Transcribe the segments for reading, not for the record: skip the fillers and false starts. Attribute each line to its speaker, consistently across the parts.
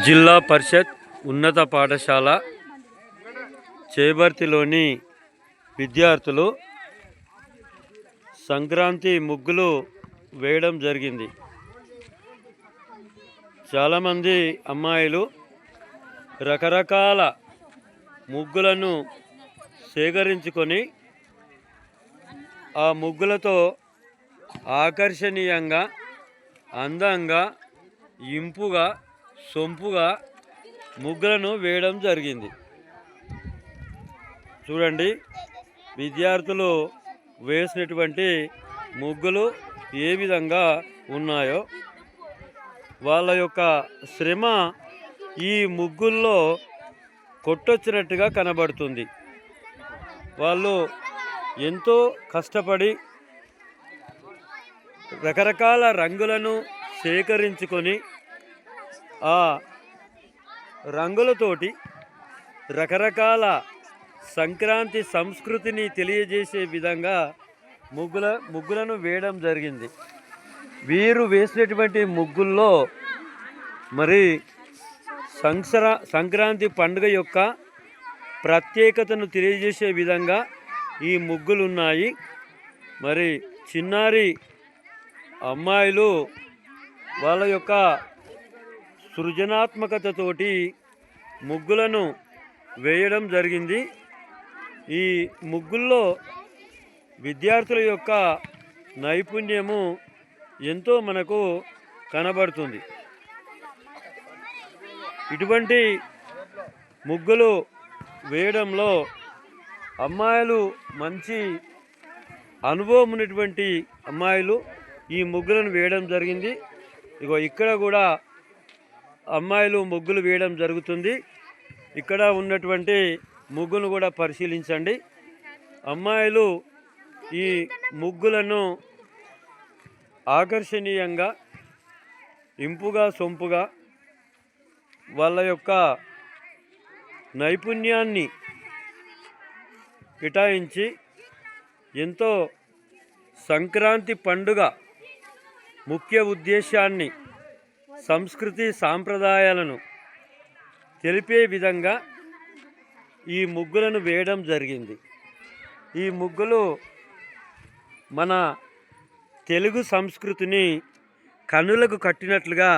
Speaker 1: జిల్లా పరిషత్ ఉన్నత పాఠశాల చేబర్తిలోని విద్యార్థులు సంక్రాంతి ముగ్గులు వేయడం జరిగింది. చాలామంది అమ్మాయిలు రకరకాల ముగ్గులను సేకరించుకొని ఆ ముగ్గులతో ఆకర్షణీయంగా, అందంగా, ఇంపుగా, సొంపుగా ముగ్గులను వేయడం జరిగింది. చూడండి, విద్యార్థులు వేసినటువంటి ముగ్గులు ఏ విధంగా ఉన్నాయో. వాళ్ళ యొక్క శ్రమ ఈ ముగ్గుల్లో కొట్టొచ్చినట్టుగా కనబడుతుంది. వాళ్ళు ఎంతో కష్టపడి రకరకాల రంగులను సేకరించుకొని ఆ రంగులతోటి రకరకాల సంక్రాంతి సంస్కృతిని తెలియజేసే విధంగా ముగ్గులను వేయడం జరిగింది. వీరు వేసినటువంటి ముగ్గుల్లో మరి సంక్రాంతి పండుగ యొక్క ప్రత్యేకతను తెలియజేసే విధంగా ఈ ముగ్గులు ఉన్నాయి. మరి చిన్నారి అమ్మాయిలు వాళ్ళ యొక్క సృజనాత్మకతతోటి ముగ్గులను వేయడం జరిగింది. ఈ ముగ్గుల్లో విద్యార్థుల యొక్క నైపుణ్యము ఎంతో మనకు కనబడుతుంది. ఇటువంటి ముగ్గులు వేయడంలో అమ్మాయిలు మంచి అనుభవం ఉన్నటువంటి అమ్మాయిలు ఈ ముగ్గులను వేయడం జరిగింది. ఇక్కడ కూడా అమ్మాయిలు ముగ్గులు వేయడం జరుగుతుంది. ఇక్కడ ఉన్నటువంటి ముగ్గును కూడా పరిశీలించండి. అమ్మాయిలు ఈ ముగ్గులను ఆకర్షణీయంగా, ఇంపుగా, సొంపుగా వాళ్ళ యొక్క నైపుణ్యాన్ని కేటాయించి ఎంతో సంక్రాంతి పండుగ ముఖ్య ఉద్దేశాన్ని, సంస్కృతి సాంప్రదాయాలను తెలిపే విధంగా ఈ ముగ్గులను వేయడం జరిగింది. ఈ ముగ్గులు మన తెలుగు సంస్కృతిని కన్నులకు కట్టినట్లుగా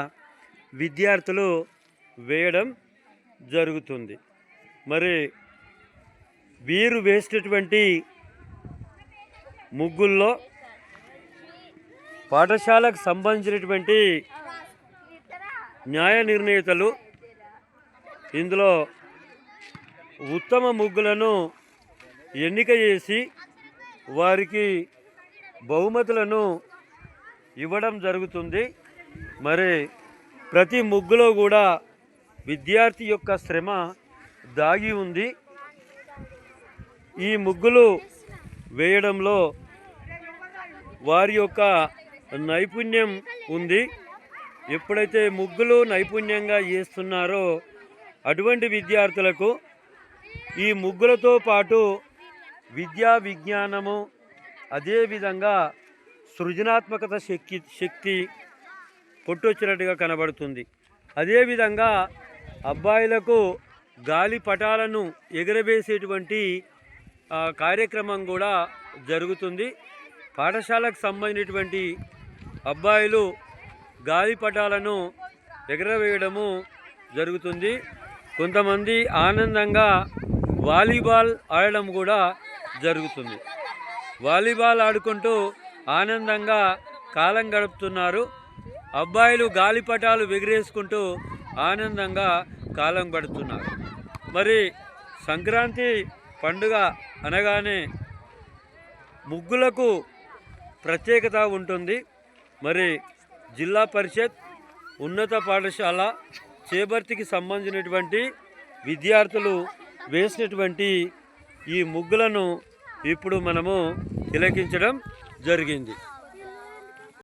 Speaker 1: విద్యార్థులు వేయడం జరుగుతుంది. మరి వీరు వేసినటువంటి ముగ్గుల్లో పాఠశాలకు సంబంధించినటువంటి న్యాయ నిర్ణేతలు ఇందులో ఉత్తమ ముగ్గులను ఎన్నిక చేసి వారికి బహుమతులను ఇవ్వడం జరుగుతుంది. మరి ప్రతి ముగ్గులో కూడా విద్యార్థి యొక్క శ్రమ దాగి ఉంది. ఈ ముగ్గులు వేయడంలో వారి యొక్క నైపుణ్యం ఉంది. ఎప్పుడైతే ముగ్గులు నైపుణ్యంగా చేస్తున్నారో అటువంటి విద్యార్థులకు ఈ ముగ్గులతో పాటు విద్యా విజ్ఞానము, అదేవిధంగా సృజనాత్మకత శక్తి కొట్టొచ్చినట్టుగా కనబడుతుంది. అదేవిధంగా అబ్బాయిలకు గాలిపటాలను ఎగరవేసేటువంటి కార్యక్రమం కూడా జరుగుతుంది. పాఠశాలకు సంబంధించినటువంటి అబ్బాయిలు గాలిపటాలను ఎగరవేయడము జరుగుతుంది. కొంతమంది ఆనందంగా వాలీబాల్ ఆడడం కూడా జరుగుతుంది. వాలీబాల్ ఆడుకుంటూ ఆనందంగా కాలం గడుపుతున్నారు. అబ్బాయిలు గాలిపటాలు ఎగరేసుకుంటూ ఆనందంగా కాలం గడుపుతున్నారు. మరి సంక్రాంతి పండుగ అనగానే ముగ్గులకు ప్రత్యేకత ఉంటుంది. మరి జిల్లా పరిషత్ ఉన్నత పాఠశాల చేబర్తికి సంబంధించినటువంటి విద్యార్థులు వేసినటువంటి ఈ ముగ్గులను ఇప్పుడు మనము తిలకించడం జరిగింది.